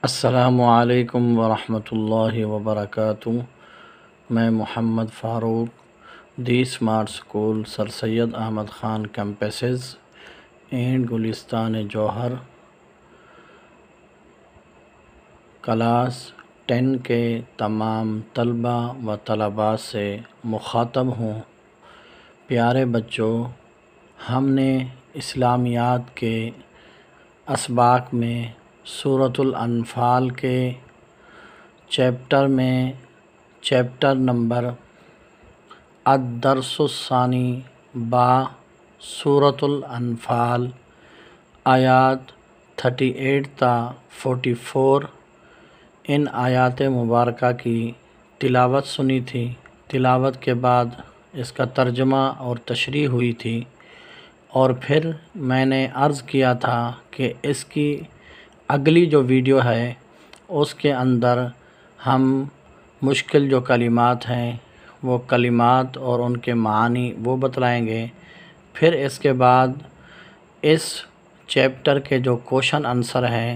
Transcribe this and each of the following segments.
السلام علیکم ورحمۃ اللہ وبرکاتہ۔ میں Muhammad Farooq the smart school Sir Syed Ahmed Khan campuses and Gulistan Johar class 10 کے تمام طلبہ و طلباء سے مخاطب ہوں۔ پیارے بچوں، ہم نے اسلامیات کے اسباق میں سورۃ الانفال کے چیپٹر نمبر الدرس الثانی با سورۃ الانفال آیات 38 تا 44 ان آیات مبارکہ کی تلاوت سنی تھی۔ تلاوت کے بعد اس کا ترجمہ اور تشریح ہوئی تھی، اور پھر میں نے عرض کیا تھا کہ اس کی اگلی جو ویڈیو ہے اس کے اندر ہم مشکل جو کلمات ہیں وہ کلمات اور ان کے معانی وہ بتلائیں گے۔ پھر اس کے بعد اس چیپٹر کے جو کوشچن آنسر ہیں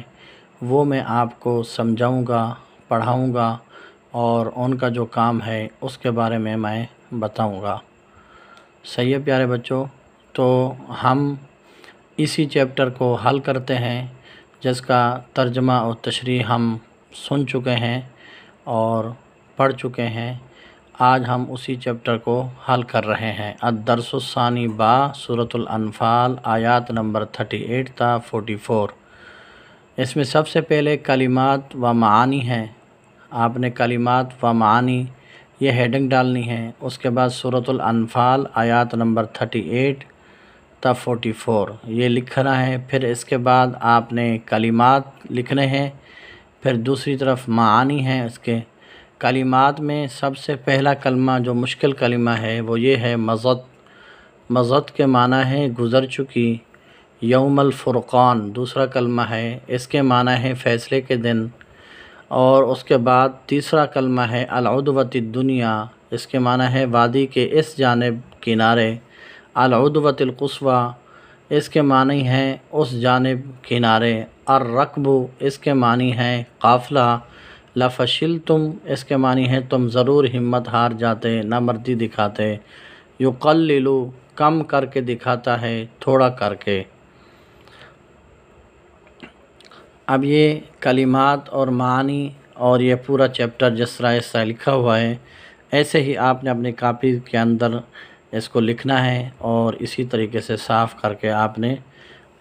وہ میں آپ کو سمجھاؤں گا، پڑھاؤں گا، اور ان کا جو کام ہے اس کے بارے میں بتاؤں گا۔ صحیح ہے پیارے بچوں؟ تو ہم اسی چیپٹر کو حل کرتے ہیں جس کا ترجمہ اور تشریح ہم سن چکے ہیں اور پڑھ چکے ہیں۔ آج ہم اسی چیپٹر کو حل کر رہے ہیں۔ الدرس الثانی با سورۃ الانفال آیات نمبر 38 تا 44۔ اس میں سب سے پہلے کلمات و معانی ہیں۔ آپ نے کلمات و معانی یہ ہیڈنگ ڈالنی ہے۔ اس کے بعد سورۃ الانفال آیات نمبر 38 تا 44 یہ لکھنا ہے۔ پھر اس کے بعد آپ نے کلمات لکھنے ہیں، پھر دوسری طرف معانی ہیں اس کے۔ کلمات میں سب سے پہلا کلمہ جو مشکل کلمہ ہے وہ یہ ہے مضت۔ مضت کے معنی ہے گزر چکی۔ یوم الفرقان دوسرا کلمہ ہے، اس کے معنی ہے فیصلے کے دن۔ اور اس کے بعد تیسرا کلمہ ہے العدوۃ الدنیا، اس کے معنی ہے وادی کے اس جانب کنارے۔ العدوۃ القصویٰ اس کے معنی ہیں اس جانب کنارے۔ الرکب اس کے معنی ہیں قافلہ۔ لفشلتم اس کے معنی ہے تم ضرور ہمت ہار جاتے، نہ مردی دکھاتے۔ یقلل کم کر کے دکھاتا ہے، تھوڑا کر کے۔ اب یہ کلمات اور معانی اور یہ پورا چیپٹر جس طرح اس طرح لکھا ہوا ہے ایسے ہی آپ نے اپنی کاپی کے اندر اس کو لکھنا ہے، اور اسی طریقے سے صاف کر کے آپ نے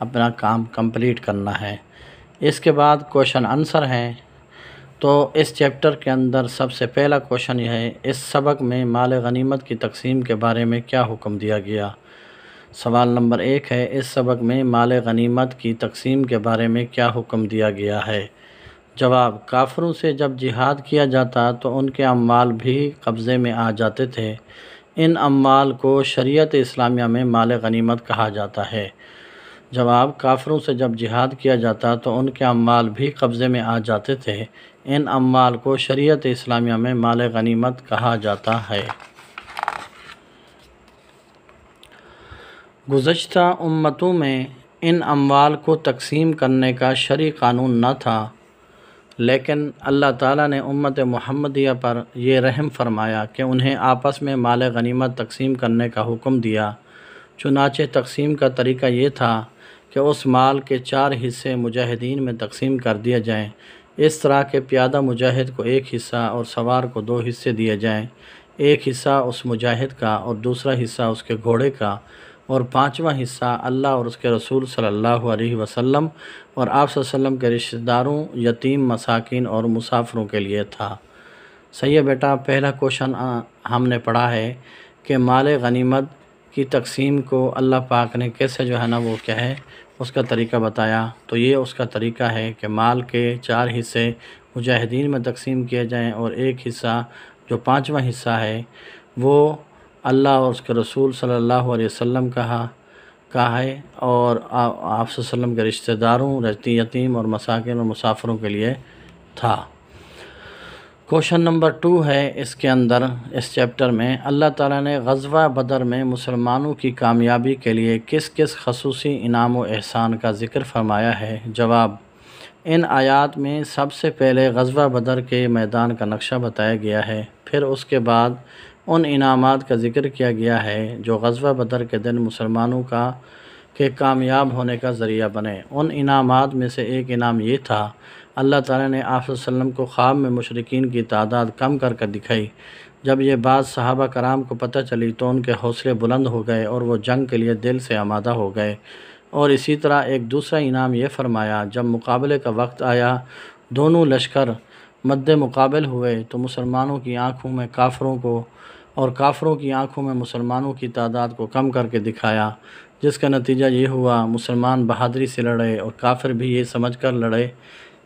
اپنا کام کمپلیٹ کرنا ہے۔ اس کے بعد کوشچن آنسر ہیں۔ تو اس چیپٹر کے اندر سب سے پہلا کوشچن یہ ہے، اس سبق میں مال غنیمت کی تقسیم کے بارے میں کیا حکم دیا گیا؟ سوال نمبر 1 ہے، اس سبق میں مال غنیمت کی تقسیم کے بارے میں کیا حکم دیا گیا ہے؟ جواب، کافروں سے جب جہاد کیا جاتا تو ان کے اموال بھی قبضے میں آ جاتے تھے۔ ان اموال کو شریعت اسلامیہ میں مال غنیمت کہا جاتا ہے۔ جواب، کافروں سے جب جہاد کیا جاتا تو ان کے اموال بھی قبضے میں آ جاتے تھے۔ ان اموال کو شریعت اسلامیہ میں مال غنیمت کہا جاتا ہے۔ گزشتہ امتوں میں ان اموال کو تقسیم کرنے کا شرعی قانون نہ تھا، لیکن اللہ تعالیٰ نے امت محمدیہ پر یہ رحم فرمایا کہ انہیں آپس میں مال غنیمت تقسیم کرنے کا حکم دیا۔ چنانچہ تقسیم کا طریقہ یہ تھا کہ اس مال کے 4 حصے مجاہدین میں تقسیم کر دیے جائیں۔ اس طرح کہ پیادہ مجاہد کو 1 حصہ اور سوار کو 2 حصے دیے جائیں، 1 حصہ اس مجاہد کا اور دوسرا حصہ اس کے گھوڑے کا، اور 5واں حصہ اللہ اور اس کے رسول صلی اللہ علیہ وسلم اور آپ صلی اللہ علیہ وسلم کے رشتہ داروں، یتیم، مساکین اور مسافروں کے لیے تھا۔ صحیح ہے بیٹا؟ پہلا کوشچن ہم نے پڑھا ہے کہ مال غنیمت کی تقسیم کو اللہ پاک نے کیسے جو ہے نا وہ کیا ہے اس کا طریقہ بتایا۔ تو یہ اس کا طریقہ ہے کہ مال کے 4 حصے مجاہدین میں تقسیم کیے جائیں، اور 1 حصہ جو 5واں حصہ ہے وہ اللہ اور اس کے رسول صلی اللہ علیہ وسلم کا ہے، اور آپ صلی اللہ علیہ وسلم کے رشتہ داروں، یتیم اور مساکین اور مسافروں کے لیے تھا۔ کوشچن نمبر 2 ہے اس کے اندر، اس چیپٹر میں اللہ تعالیٰ نے غزوہ بدر میں مسلمانوں کی کامیابی کے لیے کس کس خصوصی انعام و احسان کا ذکر فرمایا ہے؟ جواب، ان آیات میں سب سے پہلے غزوہ بدر کے میدان کا نقشہ بتایا گیا ہے، پھر اس کے بعد ان انعامات کا ذکر کیا گیا ہے جو غزوہ بدر کے دن مسلمانوں کے کامیاب ہونے کا ذریعہ بنے۔ ان انعامات میں سے ایک انعام یہ تھا، اللہ تعالیٰ نے آپ صلی اللہ علیہ وسلم کو خواب میں مشرکین کی تعداد کم کر دکھائی۔ جب یہ بات صحابہ کرام کو پتہ چلی تو ان کے حوصلے بلند ہو گئے اور وہ جنگ کے لیے دل سے آمادہ ہو گئے۔ اور اسی طرح ایک دوسرا انعام یہ فرمایا، جب مقابلے کا وقت آیا، دونوں لشکر مد مقابل ہوئے تو مسلمانوں کی آنکھوں میں کافروں کو اور کافروں کی آنکھوں میں مسلمانوں کی تعداد کو کم کر کے دکھایا، جس کا نتیجہ یہ ہوا مسلمان بہادری سے لڑے اور کافر بھی یہ سمجھ کر لڑے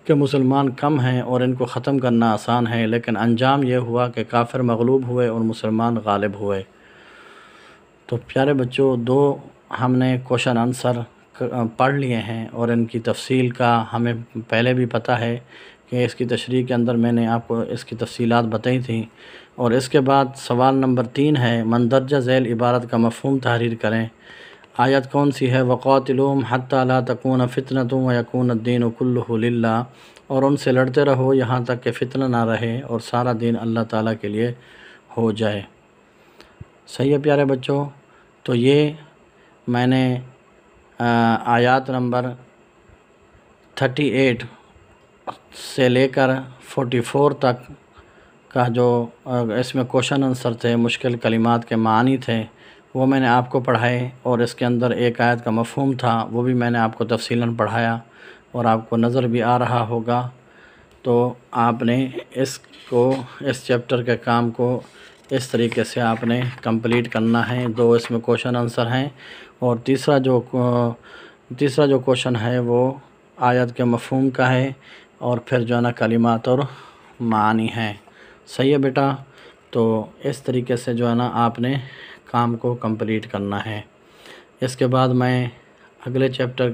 کہ مسلمان کم ہیں اور ان کو ختم کرنا آسان ہے، لیکن انجام یہ ہوا کہ کافر مغلوب ہوئے اور مسلمان غالب ہوئے۔ تو پیارے بچوں، دو ہم نے کوشچن آنسر پڑھ لیے ہیں اور ان کی تفصیل کا ہمیں پہلے بھی پتہ ہے کہ اس کی تشریح کے اندر میں نے آپ کو اس کی تفصیلات بتائی تھیں۔ اور اس کے بعد سوال نمبر 3 ہے، مندرجہ ذیل عبارت کا مفہوم تحریر کریں۔ آیت کون سی ہے؟ وَقَاتِلُوهُمْ حَتَّى لَا تَكُونَ فِتْنَةٌ وَيَكُونَ الدِّينُ كُلُّهُ لِلَّهِ، اور ان سے لڑتے رہو یہاں تک کہ فتنہ نہ رہے اور سارا دین اللہ تعالیٰ کے لیے ہو جائے۔ صحیح ہے پیارے بچوں؟ تو یہ میں نے آیات نمبر 38 سے لے کر 44 تک کا جو اس میں کوشچن آنسر تھے، مشکل کلمات کے معنی تھے، وہ میں نے آپ کو پڑھائے، اور اس کے اندر ایک آیت کا مفہوم تھا، وہ بھی میں نے آپ کو تفصیلاً پڑھایا اور آپ کو نظر بھی آ رہا ہوگا۔ تو آپ نے اس چیپٹر کے کام کو اس طریقے سے آپ نے کمپلیٹ کرنا ہے۔ 2 اس میں کوشچن آنسر ہیں، اور تیسرا جو کوشچن ہے وہ آیت کے مفہوم کا ہے، اور پھر جو ہے نا کلمات اور معانی ہیں۔ صحیح ہے بیٹا؟ تو اس طریقے سے جو ہے نا آپ نے کام کو کمپلیٹ کرنا ہے۔ اس کے بعد میں اگلے چیپٹر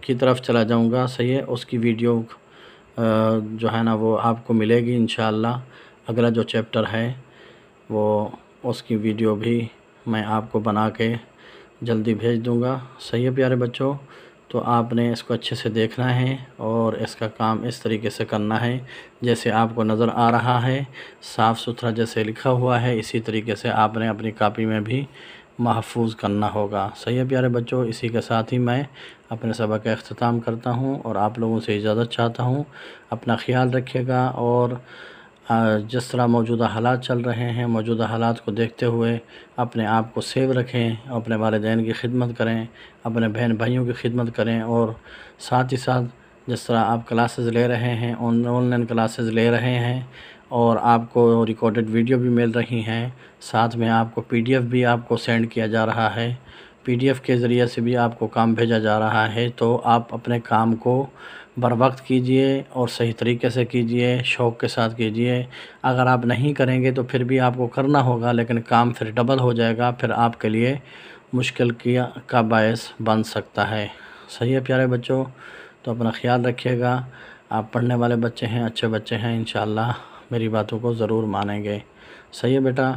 کی طرف چلا جاؤں گا۔ صحیح ہے؟ اس کی ویڈیو جو ہے نا وہ آپ کو ملے گی انشاءاللہ۔ اگلا جو چیپٹر ہے وہ اس کی ویڈیو بھی میں آپ کو بنا کے جلدی بھیج دوں گا۔ صحیح ہے پیارے بچوں؟ تو آپ نے اس کو اچھے سے دیکھنا ہے اور اس کا کام اس طریقے سے کرنا ہے جیسے آپ کو نظر آ رہا ہے، صاف ستھرا جیسے لکھا ہوا ہے، اسی طریقے سے آپ نے اپنی کاپی میں بھی محفوظ کرنا ہوگا۔ صحیح ہے پیارے بچوں؟ اسی کے ساتھ ہی میں اپنے سبق کا اختتام کرتا ہوں اور آپ لوگوں سے اجازت چاہتا ہوں۔ اپنا خیال رکھیے گا، اور جس طرح موجودہ حالات چل رہے ہیں، موجودہ حالات کو دیکھتے ہوئے اپنے آپ کو سیو رکھیں، اپنے والدین کی خدمت کریں، اپنے بہن بھائیوں کی خدمت کریں، اور ساتھ ہی ساتھ جس طرح آپ کلاسز لے رہے ہیں، آن لائن کلاسز لے رہے ہیں، اور آپ کو ریکارڈڈ ویڈیو بھی مل رہی ہیں، ساتھ میں آپ کو PDF بھی آپ کو سینڈ کیا جا رہا ہے، PDF کے ذریعے سے بھی آپ کو کام بھیجا جا رہا ہے۔ تو آپ اپنے کام کو بر وقت کیجئے اور صحیح طریقے سے کیجئے، شوق کے ساتھ کیجئے۔ اگر آپ نہیں کریں گے تو پھر بھی آپ کو کرنا ہوگا، لیکن کام پھر ڈبل ہو جائے گا، پھر آپ کے لیے مشکل کا باعث بن سکتا ہے۔ صحیح ہے پیارے بچوں؟ تو اپنا خیال رکھیے گا۔ آپ پڑھنے والے بچے ہیں، اچھے بچے ہیں، انشاءاللہ میری باتوں کو ضرور مانیں گے۔ صحیح ہے بیٹا؟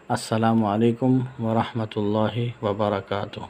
السلام علیکم ورحمۃ اللہ وبرکاتہ۔